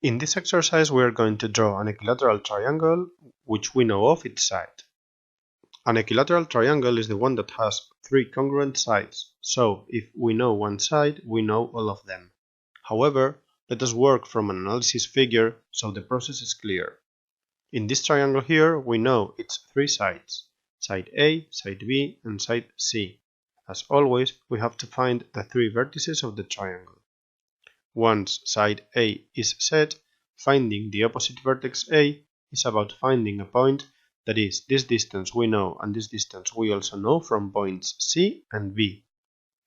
In this exercise we are going to draw an equilateral triangle which we know of its side. An equilateral triangle is the one that has three congruent sides, so if we know one side, we know all of them. However, let us work from an analysis figure so the process is clear. In this triangle here, we know its three sides, side A, side B, and side C. As always, we have to find the three vertices of the triangle. Once side A is set, finding the opposite vertex A is about finding a point that is this distance we know and this distance we also know from points C and B.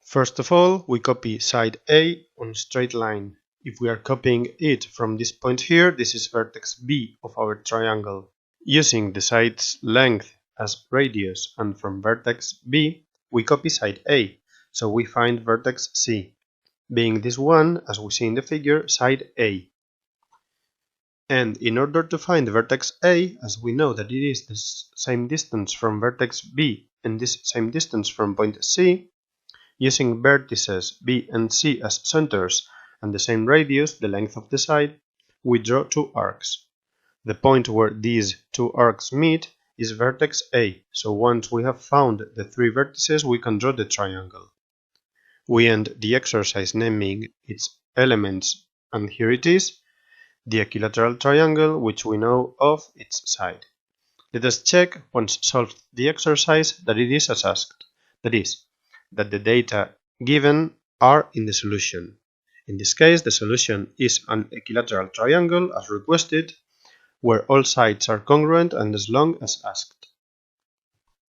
First of all, we copy side A on a straight line. If we are copying it from this point here, this is vertex B of our triangle. Using the side's length as radius and from vertex B, we copy side A, so we find vertex C, being this one, as we see in the figure, side A. And in order to find vertex A, as we know that it is the same distance from vertex B and this same distance from point C, using vertices B and C as centers and the same radius, the length of the side, we draw two arcs. The point where these two arcs meet is vertex A, so once we have found the three vertices, we can draw the triangle. We end the exercise naming its elements, and here it is, the equilateral triangle which we know of its side. Let us check, once solved the exercise, that it is as asked, that is, that the data given are in the solution. In this case, the solution is an equilateral triangle as requested, where all sides are congruent and as long as asked.